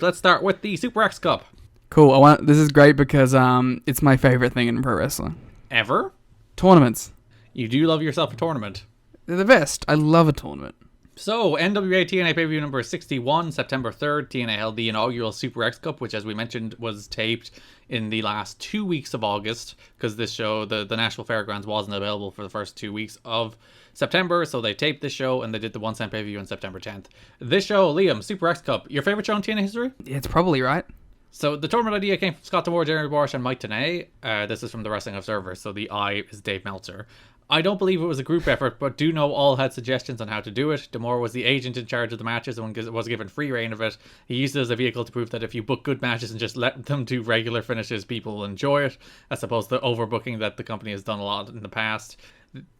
Let's start with the Super X Cup. Cool. This is great because it's my favorite thing in pro wrestling. Ever? Tournaments. You do love yourself a tournament. They're the best. I love a tournament. So, NWA-TNA pay-per-view number 61, September 3rd, TNA held the inaugural Super X Cup, which, as we mentioned, was taped in the last 2 weeks of August, because this show, the National Fairgrounds, wasn't available for the first 2 weeks of September, so they taped this show, and they did the 1 cent pay-per-view on September 10th. This show, Liam, Super X Cup, your favorite show in TNA history? Yeah, it's probably right. So, the tournament idea came from Scott D'Amore, Jeremy Borash, and Mike Tenay. This is from the Wrestling Observer, so the I is Dave Meltzer. I don't believe it was a group effort, but do know all had suggestions on how to do it. D'Amore was the agent in charge of the matches and was given free reign of it. He used it as a vehicle to prove that if you book good matches and just let them do regular finishes, people will enjoy it, as opposed to overbooking that the company has done a lot in the past.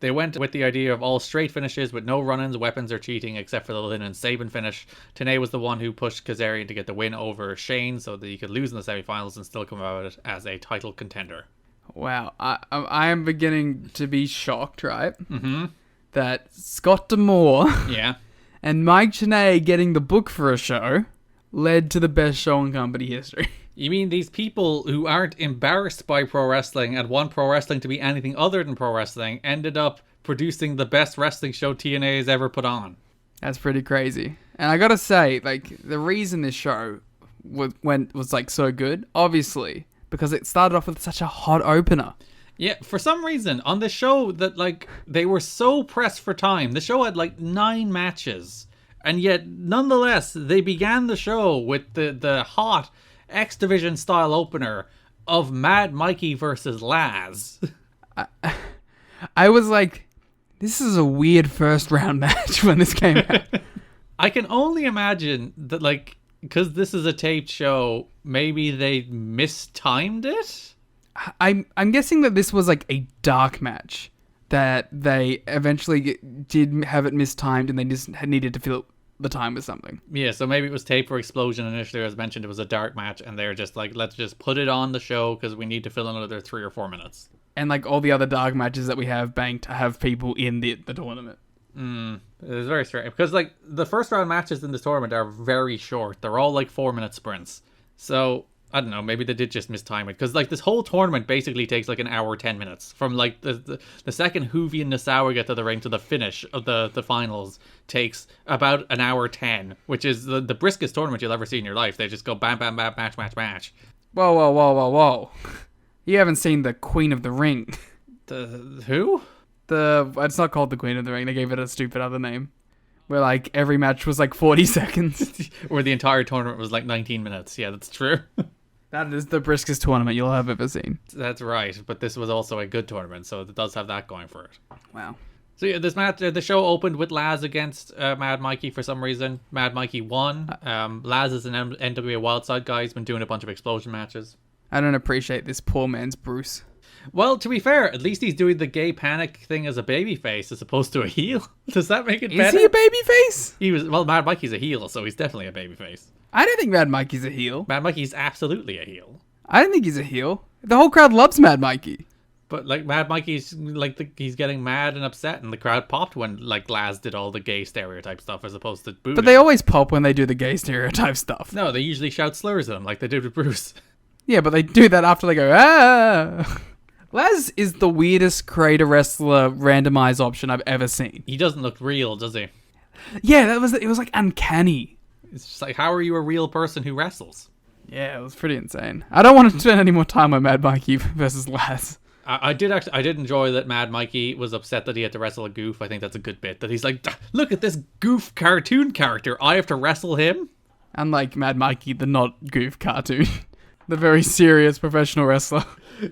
They went with the idea of all straight finishes with no run-ins, weapons, or cheating, except for the Lynn and Sabin finish. Tenay was the one who pushed Kazarian to get the win over Shane so that he could lose in the semifinals and still come out of it as a title contender. Wow, I am beginning to be shocked, right? Mm-hmm. That Scott D'Amore Yeah. and Mike Tenay getting the book for a show led to the best show in company history. You mean these people who aren't embarrassed by pro wrestling and want pro wrestling to be anything other than pro wrestling ended up producing the best wrestling show TNA has ever put on? That's pretty crazy. And I gotta say, like, the reason this show was like so good, obviously, because it started off with such a hot opener. Yeah, for some reason, on the show that, like, they were so pressed for time. The show had, like, 9 matches. And yet, nonetheless, they began the show with the hot X Division style opener of Mad Mikey versus Laz. I was like, this is a weird first round match when this came out. I can only imagine that, like, because this is a taped show, maybe they mistimed it? I'm guessing that this was like a dark match, that they eventually did have it mistimed and they just needed to fill the time with something. Yeah, so maybe it was taped for Explosion initially. As mentioned, it was a dark match, and they're just like, let's just put it on the show because we need to fill another 3 or 4 minutes. And like all the other dark matches that we have banked have people in the tournament. It was very strange because, like, the first round matches in this tournament are very short. They're all like 4-minute sprints. So I don't know, maybe they did just mistime it, because like this whole tournament basically takes like an hour 10 minutes from like the second Hoovy and Nassau get to the ring to the finish of the finals takes about an hour 10, which is the briskest tournament you'll ever see in your life. They just go bam bam bam, match. Whoa. You haven't seen the Queen of the Ring. The who? It's not called the Queen of the Ring. They gave it a stupid other name. Where like every match was like 40 seconds. Where the entire tournament was like 19 minutes. Yeah, that's true. That is the briskest tournament you'll have ever seen. That's right, but this was also a good tournament, so it does have that going for it. Wow. So yeah, this match, the show opened with Laz against Mad Mikey for some reason. Mad Mikey won. Laz is an NWA Wildside guy. He's been doing a bunch of Explosion matches. I don't appreciate this poor man's Bruce. Well, to be fair, at least he's doing the gay panic thing as a babyface as opposed to a heel. Does that make it better? Is he a babyface? Well, Mad Mikey's a heel, so he's definitely a babyface. I don't think Mad Mikey's a heel. Mad Mikey's absolutely a heel. I don't think he's a heel. The whole crowd loves Mad Mikey. But like Mad Mikey's like he's getting mad and upset, and the crowd popped when like Laz did all the gay stereotype stuff as opposed to booing. But they always pop when they do the gay stereotype stuff. No, they usually shout slurs at him like they did with Bruce. Yeah, but they do that after they go, ah. Laz is the weirdest creator wrestler randomized option I've ever seen. He doesn't look real, does he? Yeah, it was like uncanny. It's just like, how are you a real person who wrestles? Yeah, it was pretty insane. I don't want to spend any more time on Mad Mikey versus Laz. I did enjoy that Mad Mikey was upset that he had to wrestle a goof. I think that's a good bit. That he's like, look at this goof cartoon character. I have to wrestle him? Unlike Mad Mikey, the not goof cartoon. The very serious professional wrestler.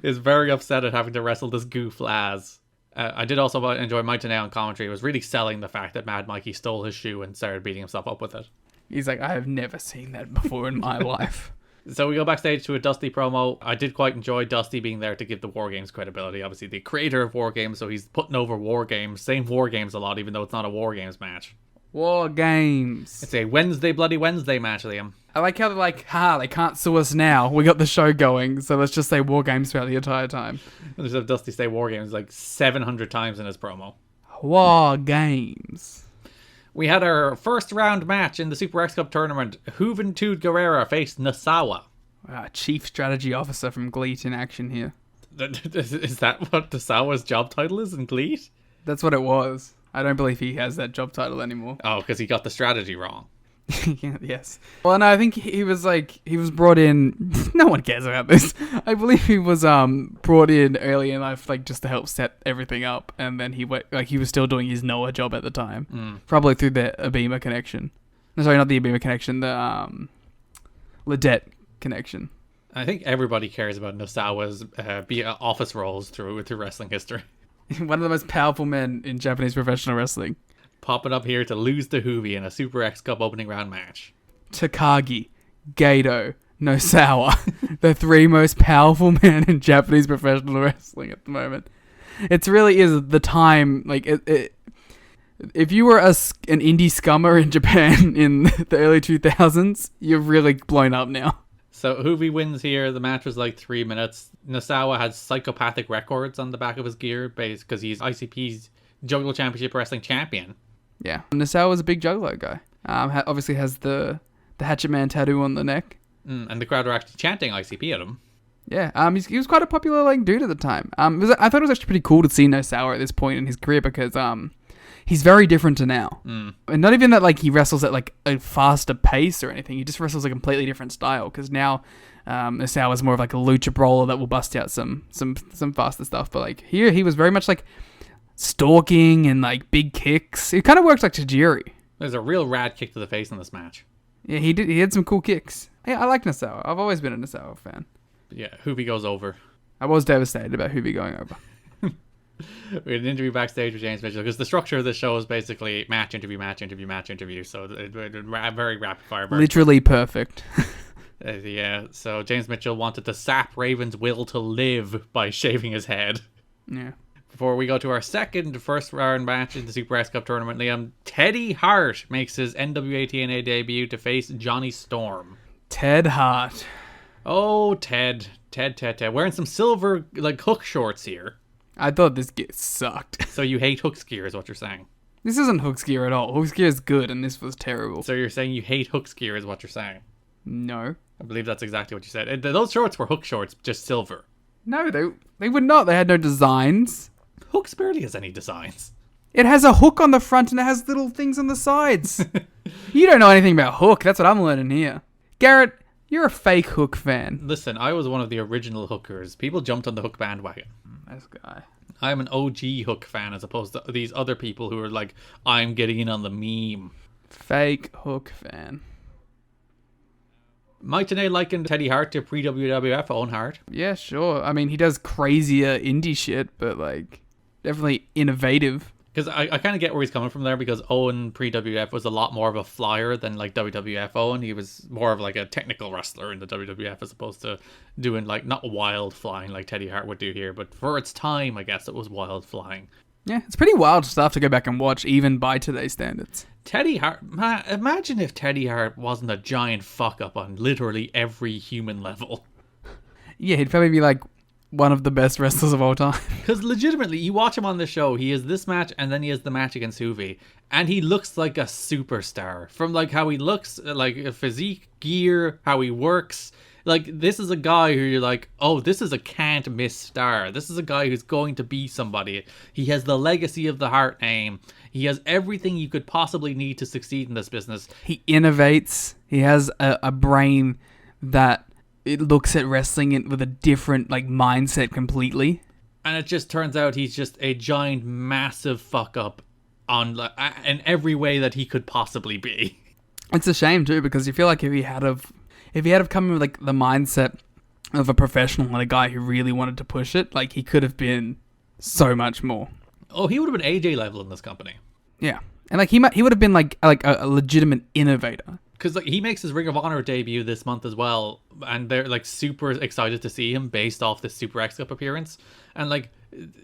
Is very upset at having to wrestle this goof Laz. I did also enjoy Mike Tenay on commentary. He was really selling the fact that Mad Mikey stole his shoe and started beating himself up with it. He's like, I have never seen that before in my life. So we go backstage to a Dusty promo. I did quite enjoy Dusty being there to give the War Games credibility. Obviously, the creator of War Games, so he's putting over War Games, saying War Games a lot, even though it's not a War Games match. War Games. It's a Bloody Wednesday match, Liam. I like how they're like, they can't sue us now. We got the show going, so let's just say War Games throughout the entire time. And just have Dusty say War Games like 700 times in his promo. War Games. We had our first round match in the Super X Cup tournament. Juventud Guerrero faced Nasawa. Chief Strategy Officer from GLEAT in action here. Is that what Nasawa's job title is in GLEAT? That's what it was. I don't believe he has that job title anymore. Oh, because he got the strategy wrong. Yes. Well, no, I think he was brought in. No one cares about this. I believe he was brought in early in life, like just to help set everything up, and then he was still doing his Noah job at the time, probably through the Abima connection. No, sorry, not the Abima connection, the Ledette connection. I think everybody cares about Nosawa's office roles through wrestling history. One of the most powerful men in Japanese professional wrestling. Popping up here to lose to Hoovy in a Super X Cup opening round match. Takagi, Gato, Nosawa, the three most powerful men in Japanese professional wrestling at the moment. It really is the time, like, if you were an indie scummer in Japan in the early 2000s, you're really blown up now. So Hoovy wins here. The match was like 3 minutes. Nosawa has psychopathic records on the back of his gear because he's ICP's Juggalo Championship Wrestling Champion. Yeah. Nasawa was a big Juggalo guy. Obviously has the Hatchet Man tattoo on the neck. And the crowd were actually chanting ICP at him. Yeah, he was quite a popular dude at the time. I thought it was actually pretty cool to see Nosawa at this point in his career because he's very different to now. And not even that he wrestles at a faster pace or anything. He just wrestles a completely different style because now Nosawa is more of a lucha brawler that will bust out some faster stuff. But here he was very much stalking and big kicks. It kind of works like Tajiri. There's a real rad kick to the face in this match. Yeah, he did. He had some cool kicks. Yeah, I like Nosawa. I've always been a Nosawa fan. Yeah, Hoovy goes over. I was devastated about Hoovy going over. We had an interview backstage with James Mitchell because the structure of the show is basically match, interview, match, interview, match, interview. So very rapid fire. Literally perfect. Yeah, so James Mitchell wanted to sap Raven's will to live by shaving his head. Yeah. Before we go to our first round match in the Super S Cup tournament, Liam, Teddy Hart makes his NWA-TNA debut to face Johnny Storm. Ted Hart. Oh, Ted. Wearing some silver hook shorts here. I thought this gear sucked. So you hate Hook's gear is what you're saying? This isn't Hook's gear at all. Hook's gear is good and this was terrible. So you're saying you hate Hook's gear is what you're saying? No. I believe that's exactly what you said. Those shorts were Hook shorts, just silver. No, they would not. They had no designs. Hook's barely has any designs. It has a hook on the front and it has little things on the sides. You don't know anything about Hook. That's what I'm learning here. Garrett, you're a fake Hook fan. Listen, I was one of the original Hookers. People jumped on the Hook bandwagon. This guy. I'm an OG Hook fan as opposed to these other people who are like, I'm getting in on the meme. Fake Hook fan. Mike Tenay likened Teddy Hart to pre-WWF Owen Hart. Yeah, sure. I mean, he does crazier indie shit, but definitely innovative. Because I kind of get where he's coming from there, because Owen pre-WWF was a lot more of a flyer than WWF Owen. He was more of a technical wrestler in the WWF as opposed to doing not wild flying like Teddy Hart would do here. But for its time, I guess it was wild flying. Yeah, it's pretty wild stuff to go back and watch, even by today's standards. Teddy Hart, imagine if Teddy Hart wasn't a giant fuck up on literally every human level. Yeah, he'd probably be one of the best wrestlers of all time. Because legitimately, you watch him on the show, he has this match and then he has the match against Hoovy, and he looks like a superstar. From how he looks, physique, gear, how he works. This is a guy who you're oh, this is a can't miss star. This is a guy who's going to be somebody. He has the legacy of the Hart name. He has everything you could possibly need to succeed in this business. He innovates. He has a brain that it looks at wrestling with a different mindset completely. And it just turns out he's just a giant, massive fuck up in every way that he could possibly be. It's a shame too, because you feel if he had come in with the mindset of a professional and a guy who really wanted to push it, he could have been so much more. Oh, he would have been AJ level in this company. Yeah, and he would have been a legitimate innovator. Because he makes his Ring of Honor debut this month as well, and they're super excited to see him based off this Super X Cup appearance. And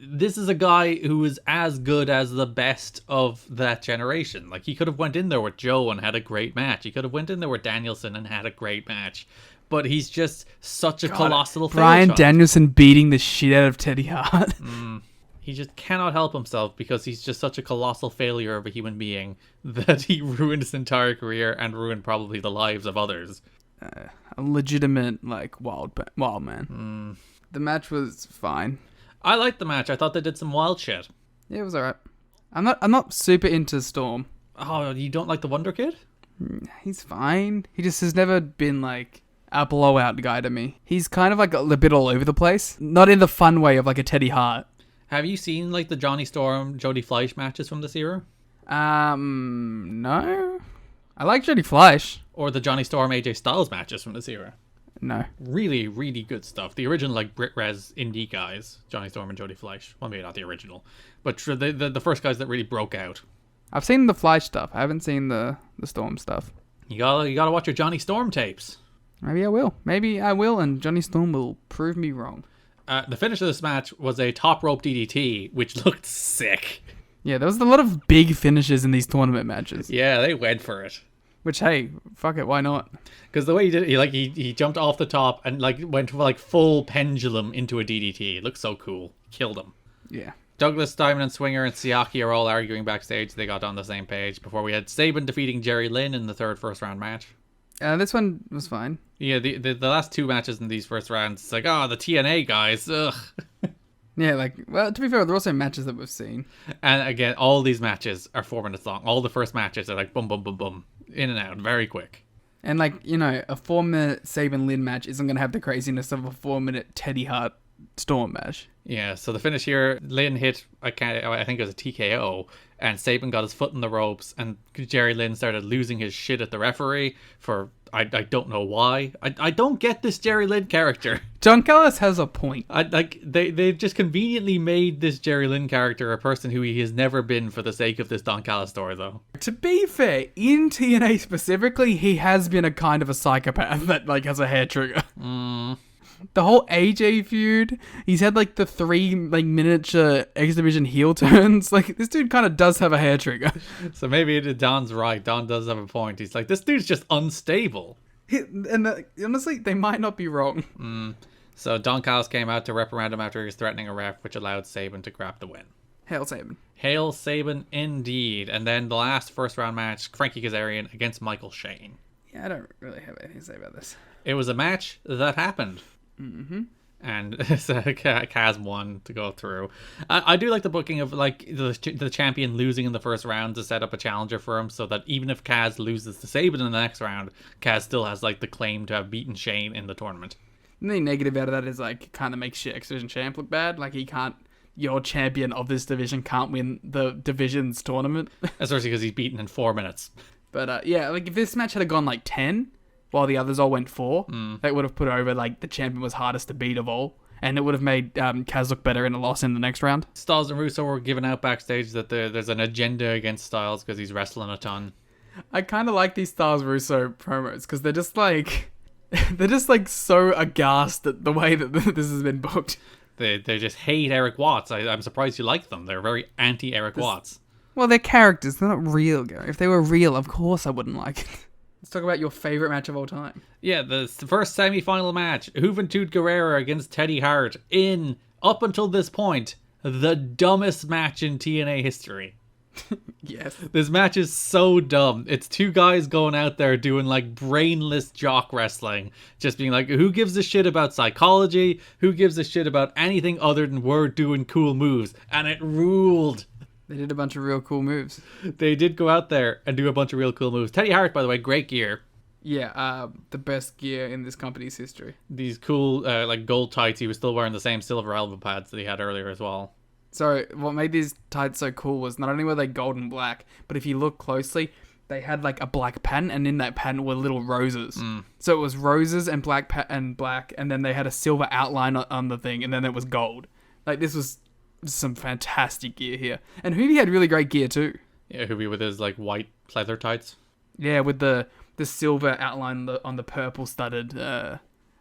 this is a guy who is as good as the best of that generation. He could have went in there with Joe and had a great match. He could have went in there with Danielson and had a great match. But he's just such a colossal Bryan failchild. Danielson beating the shit out of Teddy Hart. He just cannot help himself because he's just such a colossal failure of a human being that he ruined his entire career and ruined probably the lives of others. A legitimate, like, wild man. The match was fine. I liked the match. I thought they did some wild shit. Yeah, it was alright. I'm not super into Storm. Oh, you don't like the Wonder Kid? He's fine. He just has never been, like, a blowout guy to me. He's kind of, like, a bit all over the place. Not in the fun way of, like, a Teddy Hart. Have you seen, like, the Johnny Storm, Jody Fleisch matches from this era? No. I like Jody Fleisch. Or the Johnny Storm, AJ Styles matches from this era? No. Really, really good stuff. The original, like, Brit Res indie guys, Johnny Storm and Jody Fleisch. Well, maybe not the original, but the first guys that really broke out. I've seen the Fleisch stuff. I haven't seen the Storm stuff. You gotta watch your Johnny Storm tapes. Maybe I will, and Johnny Storm will prove me wrong. The finish of this match was a top rope DDT, which looked sick. Yeah, there was a lot of big finishes in these tournament matches. Yeah, they went for it. Which, hey, fuck it, why not? Because the way he did it, he jumped off the top and like went for like full pendulum into a DDT. It looked so cool. Killed him. Yeah. Douglas, Diamond and Swinger and Siaki are all arguing backstage. They got on the same page before we had Sabin defeating Jerry Lynn in the third first round match. This one was fine. Yeah, the last two matches in these first rounds, it's like, oh, the TNA guys, ugh. Yeah, like, well, to be fair, they're also matches that we've seen. And again, all these matches are 4 minutes long. All the first matches are like boom, boom, boom, boom, in and out, very quick. And like, you know, a 4-minute Sabin Lynn match isn't going to have the craziness of a 4-minute Teddy Hart Storm match. Yeah, so the finish here, Lynn hit, I think it was a TKO, and Sabin got his foot in the ropes, and Jerry Lynn started losing his shit at the referee for, I don't know why. I don't get this Jerry Lynn character. Don Callis has a point. They've just conveniently made this Jerry Lynn character a person who he has never been for the sake of this Don Callis story, though. To be fair, in TNA specifically, he has been a kind of a psychopath that, like, has a hair trigger. The whole AJ feud, he's had like the 3 like miniature X Division heel turns. Like, this dude kind of does have a hair trigger. So maybe Don's right. Don does have a point. He's like, this dude's just unstable. And honestly, they might not be wrong. So Don Callis came out to reprimand him after he was threatening a ref, which allowed Sabin to grab the win. Hail Sabin. Hail Sabin indeed. And then the last first round match, Frankie Kazarian against Michael Shane. Yeah, I don't really have anything to say about this. It was a match that happened. And so Kaz won to go through. I do like the booking of like the champion losing in the first round to set up a challenger for him, so that even if Kaz loses to Sabin in the next round, Kaz still has like the claim to have beaten Shane in the tournament. And the negative out of that is like, kind of makes your X Division champ look bad. Like, your champion of this division can't win the division's tournament. Especially because he's beaten in 4 minutes. But yeah, like if this match had gone like 10, while the others all went 4, that would have put over, like, the champion was hardest to beat of all. And it would have made Kaz look better in a loss in the next round. Styles and Russo were giving out backstage that there's an agenda against Styles because he's wrestling a ton. I kind of like these Styles Russo promos because they're just like... they're just, like, so aghast at the way that this has been booked. They just hate Eric Watts. I'm surprised you like them. They're very anti-Eric Watts. Well, they're characters. They're not real, Gary. If they were real, of course I wouldn't like it. Let's talk about your favorite match of all time. Yeah, the first semi-final match, Juventud Guerrero against Teddy Hart in, up until this point, the dumbest match in TNA history. Yes. This match is so dumb. It's 2 guys going out there doing like brainless jock wrestling. Just being like, who gives a shit about psychology? Who gives a shit about anything other than we're doing cool moves? And it ruled. They did a bunch of real cool moves. They did go out there and do a bunch of real cool moves. Teddy Hart, by the way, great gear. Yeah, the best gear in this company's history. These cool, like gold tights. He was still wearing the same silver elbow pads that he had earlier as well. So what made these tights so cool was not only were they gold and black, but if you look closely, they had like a black pattern, and in that pattern were little roses. So it was roses and black, and then they had a silver outline on the thing, and then it was gold. Like, this was some fantastic gear here. And Hoovy had really great gear too. Yeah, Hoovy with his like white pleather tights. Yeah, with the silver outline on the purple studded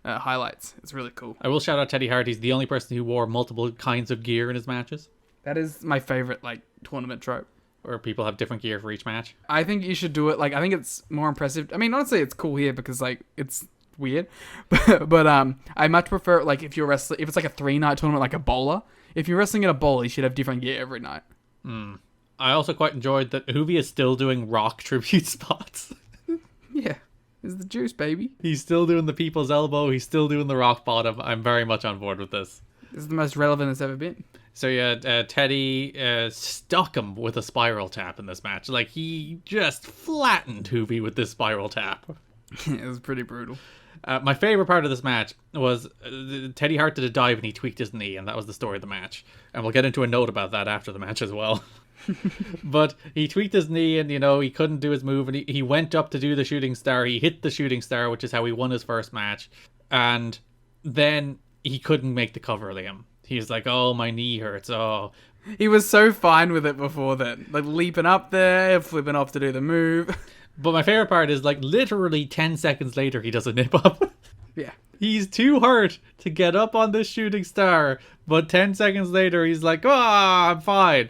highlights. It's really cool. I will shout out Teddy Hart. He's the only person who wore multiple kinds of gear in his matches. That is my favorite like tournament trope. Where people have different gear for each match. I think you should do it. Like, I think it's more impressive. I mean, honestly, it's cool here because like it's weird. But I much prefer like if you're wrestling, if it's like a 3-night tournament, like a bowler. If you're wrestling at a bowl, you should have different gear every night. I also quite enjoyed that Hoovy is still doing Rock tribute spots. Yeah, it's the juice, baby. He's still doing the People's Elbow. He's still doing the Rock Bottom. I'm very much on board with this. This is the most relevant it's ever been. So yeah, Teddy stuck him with a spiral tap in this match. Like, he just flattened Hoovy with this spiral tap. It was pretty brutal. My favorite part of this match was Teddy Hart did a dive and he tweaked his knee, and that was the story of the match. And we'll get into a note about that after the match as well. But he tweaked his knee and, he couldn't do his move, and he went up to do the shooting star. He hit the shooting star, which is how he won his first match. And then he couldn't make the cover, Liam. He's like, oh, my knee hurts. Oh. He was so fine with it before then. Like, leaping up there, flipping off to do the move. But my favorite part is, like, literally 10 seconds later, he does a nip up. Yeah. He's too hurt to get up on this shooting star. But 10 seconds later, he's like, I'm fine.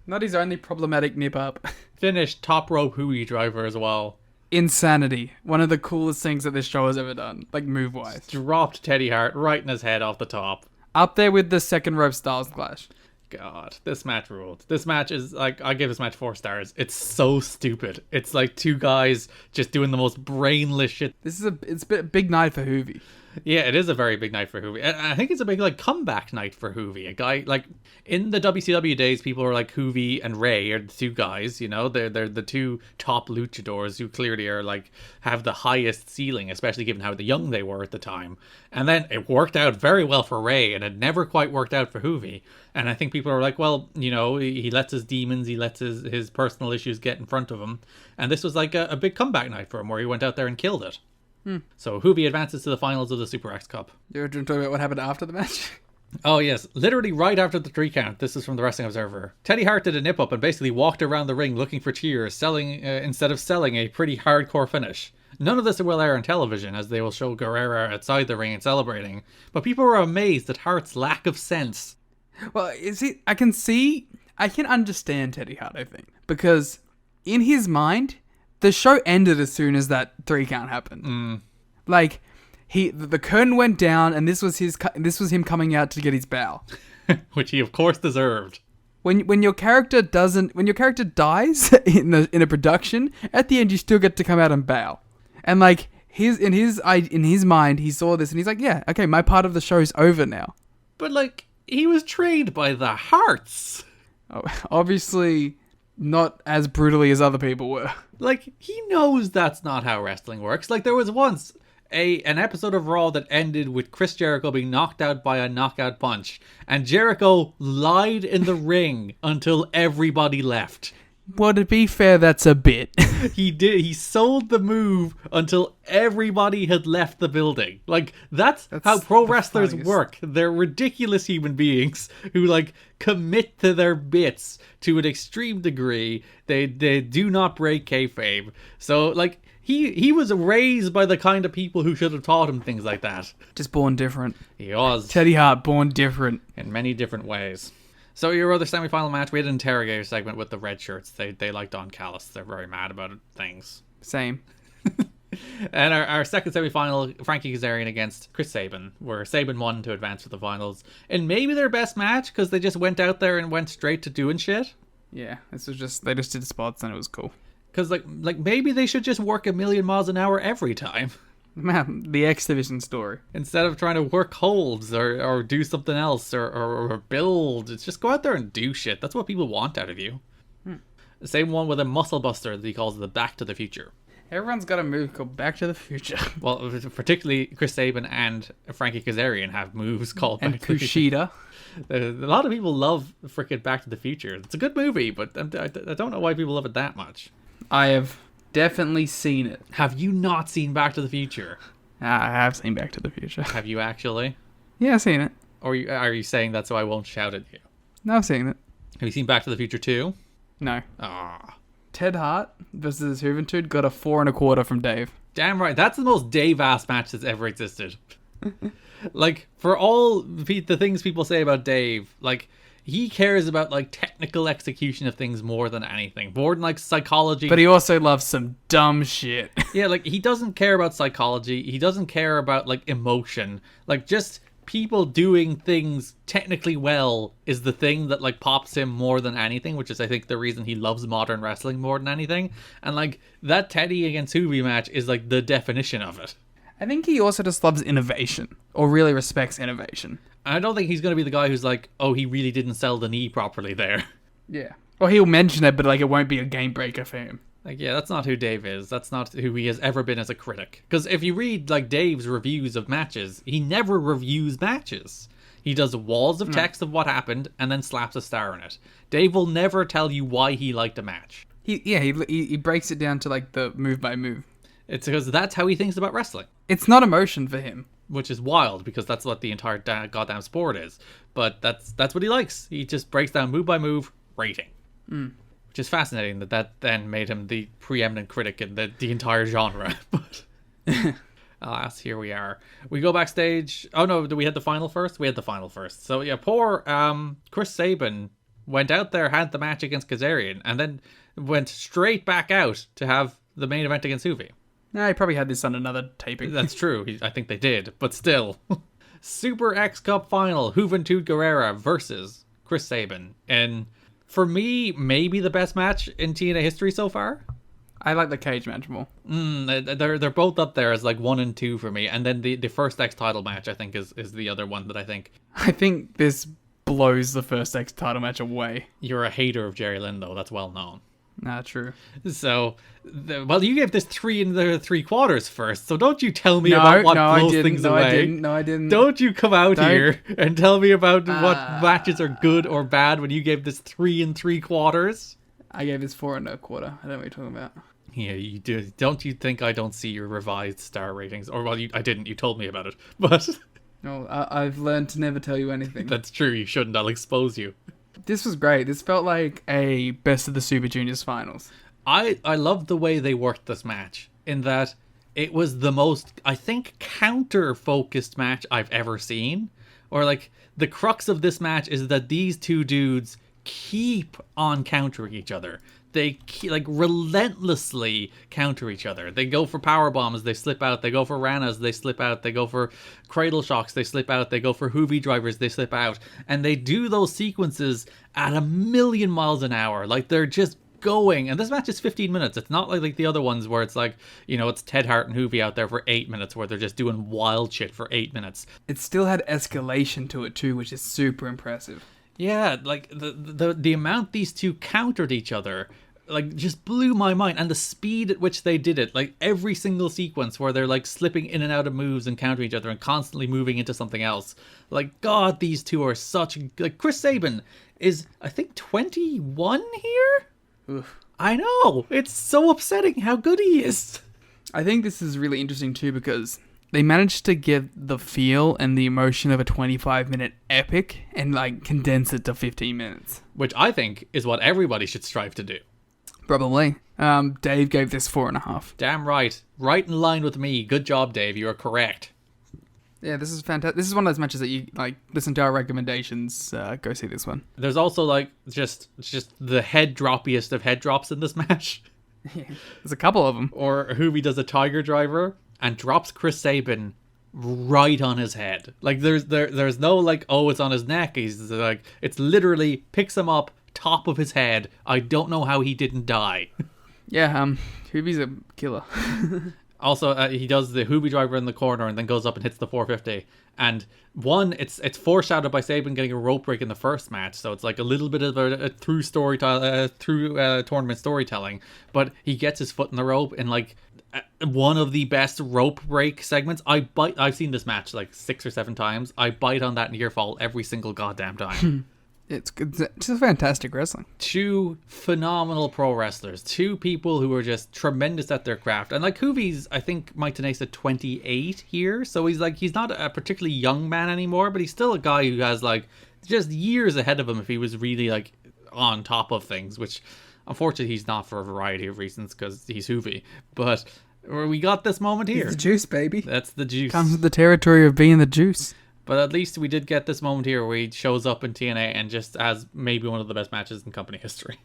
Not his only problematic nip up. Finished top rope Hui driver as well. Insanity. One of the coolest things that this show has ever done. Like, move-wise. Dropped Teddy Hart right in his head off the top. Up there with the second rope Styles Clash. God, this match ruled. This match is like, I give this match 4 stars. It's so stupid. It's like two guys just doing the most brainless shit. It's a big night for Hoovy. Yeah, it is a very big night for Hoovy. I think it's a big like comeback night for Hoovy. A guy like in the WCW days, people are like Hoovy and Ray are the two guys. They're the two top luchadors who clearly are like have the highest ceiling, especially given how young they were at the time. And then it worked out very well for Ray, and it never quite worked out for Hoovy. And I think people are like, well, he lets his demons, he lets his personal issues get in front of him. And this was like a big comeback night for him, where he went out there and killed it. So Hoovy advances to the finals of the Super X Cup. You're talking about what happened after the match? Oh yes, literally right after the 3 count. This is from the Wrestling Observer. Teddy Hart did a nip up and basically walked around the ring looking for cheers, instead of selling a pretty hardcore finish. None of this will air on television, as they will show Guerrero outside the ring and celebrating. But people were amazed at Hart's lack of sense. Well, I can understand Teddy Hart, I think, because in his mind, the show ended as soon as that 3 count happened. Like, the curtain went down, and this was him coming out to get his bow, which he of course deserved. When your character dies in a production, at the end you still get to come out and bow, and like in his mind he saw this and he's like, yeah, okay, my part of the show's over now. But like, he was trained by the Harts. Oh, obviously not as brutally as other people were. Like, he knows that's not how wrestling works. Like, there was once an episode of Raw that ended with Chris Jericho being knocked out by a knockout punch, and Jericho lied in the ring until everybody left. Well, to be fair, that's a bit. He sold the move until everybody had left the building. Like, that's how pro wrestlers work. They're ridiculous human beings who, like, commit to their bits to an extreme degree. They do not break kayfabe. So, like, he was raised by the kind of people who should have taught him things like that. Just born different. He was. Teddy Hart, born different. In many different ways. So your other semi-final match, we had an interrogator segment with the red shirts. They like Don Callis. They're very mad about things. Same. And our second semi-final, Frankie Kazarian against Chris Sabin, where Sabin won to advance to the finals. And maybe their best match, because they just went out there and went straight to doing shit. Yeah, this was they just did spots and it was cool. Because like maybe they should just work 1,000,000 miles an hour every time. Man, the X Division story. Instead of trying to work holds or do something else or build, it's just go out there and do shit. That's what people want out of you. The same one with a muscle buster that he calls the Back to the Future. Everyone's got a move called Back to the Future. Well, particularly Chris Sabin and Frankie Kazarian have moves called Back to the Future. A lot of people love frickin' Back to the Future. It's a good movie, but I don't know why people love it that much. I have definitely seen it. Have you not seen Back to the Future? I have seen Back to the Future. Have you actually? Yeah, I've seen it. Or are you saying that so I won't shout at you? No, I've seen it. Have you seen Back to the Future 2? No. Ah. Ted Hart versus Juventud got a 4 1/4 from Dave. Damn right. That's the most Dave-ass match that's ever existed. Like, for all the things people say about Dave, like, he cares about like technical execution of things more than anything, more than like psychology. But he also loves some dumb shit. Yeah, like he doesn't care about psychology. He doesn't care about like emotion. Like just people doing things technically well is the thing that like pops him more than anything, which is I think the reason he loves modern wrestling more than anything. And like that Teddy against Hoovy match is like the definition of it. I think he also just loves innovation, or really respects innovation. I don't think he's going to be the guy who's like, oh, he really didn't sell the knee properly there. Yeah. Or he'll mention it, but like it won't be a game breaker for him. Like, yeah, that's not who Dave is. That's not who he has ever been as a critic. Because if you read, like, Dave's reviews of matches, he never reviews matches. He does walls of text of what happened and then slaps a star in it. Dave will never tell you why he liked a match. He breaks it down to, like, the move by move. It's because that's how he thinks about wrestling. It's not emotion for him. Which is wild, because that's what the entire goddamn sport is. But that's what he likes. He just breaks down move by move, rating. Which is fascinating that then made him the preeminent critic in the entire genre. But alas, here we are. We go backstage. Oh no, did we had the final first? We had the final first. So yeah, poor Chris Sabin went out there, had the match against Kazarian, and then went straight back out to have the main event against Hoovy. No, he probably had this on another taping. That's true. I think they did, but still. Super X Cup final, Juventud Guerrero versus Chris Sabin. And for me, maybe the best match in TNA history so far. I like the cage match more. They're both up there as like 1 and 2 for me. And then the first X title match, I think, is the other one that I think. I think this blows the first X title match away. You're a hater of Jerry Lynn, though. That's well known. Nah, true. So, you gave this 3 3/4 first, so don't you tell me about what blows things away. No, I didn't. Don't you come out here and tell me about what matches are good or bad when you gave this 3 3/4. I gave this 4 1/4. I don't know what you're talking about. Yeah, you do. Don't you think I don't see your revised star ratings? Or, well, I didn't. You told me about it. But no, I've learned to never tell you anything. That's true. You shouldn't. I'll expose you. This was great. This felt like a Best of the Super Juniors finals. I loved the way they worked this match, in that it was the most, I think, counter-focused match I've ever seen. Or, like, the crux of this match is that these two dudes keep on countering each other. They relentlessly counter each other. They go for power bombs, they slip out. They go for Ranas, they slip out. They go for cradle shocks, they slip out. They go for Hoovy drivers, they slip out. And they do those sequences at 1,000,000 miles an hour. Like, they're just going. And this match is 15 minutes. It's not like the other ones where it's like, you know, it's Ted Hart and Hoovy out there for 8 minutes where they're just doing wild shit for 8 minutes. It still had escalation to it too, which is super impressive. Yeah, like the amount these two countered each other, like, just blew my mind. And the speed at which they did it, like every single sequence where they're like slipping in and out of moves and countering each other and constantly moving into something else. Like, God, these two are such, like, Chris Sabin is, I think, 21 here? Oof. I know, it's so upsetting how good he is. I think this is really interesting too, because they managed to give the feel and the emotion of a 25-minute epic and like condense it to 15 minutes. Which I think is what everybody should strive to do. Probably. Dave gave this 4.5. Damn right. Right in line with me. Good job, Dave. You are correct. Yeah, this is fantastic. This is one of those matches that you, like, listen to our recommendations, go see this one. There's also, like, just the head droppiest of head drops in this match. Yeah, there's a couple of them. Or Hoovy does a tiger driver and drops Chris Sabin right on his head. Like, there's no, like, oh, it's on his neck. He's like, it's literally picks him up, top of his head. I don't know how he didn't die. Yeah, Hoovy's a killer. Also, he does the Hoovy driver in the corner and then goes up and hits the 450. And one, it's foreshadowed by Sabin getting a rope break in the first match, so it's like a little bit of a through tournament storytelling. But he gets his foot in the rope in like one of the best rope break segments. I've seen this match like 6 or 7 times. I bite on that near fall every single goddamn time. It's good. It's just fantastic wrestling. 2 phenomenal pro wrestlers. 2 people who are just tremendous at their craft. And like Hoovy's, I think Mike Tenay's at 28 here. So he's not a particularly young man anymore, but he's still a guy who has like just years ahead of him if he was really like on top of things, which unfortunately he's not for a variety of reasons because he's Hoovy. But we got this moment here. It's the juice, baby. That's the juice. Comes with the territory of being the juice. But at least we did get this moment here where he shows up in TNA and just has maybe one of the best matches in company history.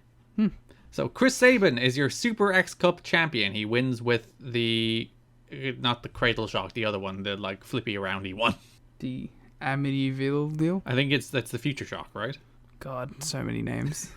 So Chris Sabin is your Super X Cup champion. He wins with the, not the cradle shock, the other one, the like flippy aroundy one. The Amityville deal? I think that's the future shock, right? God, so many names.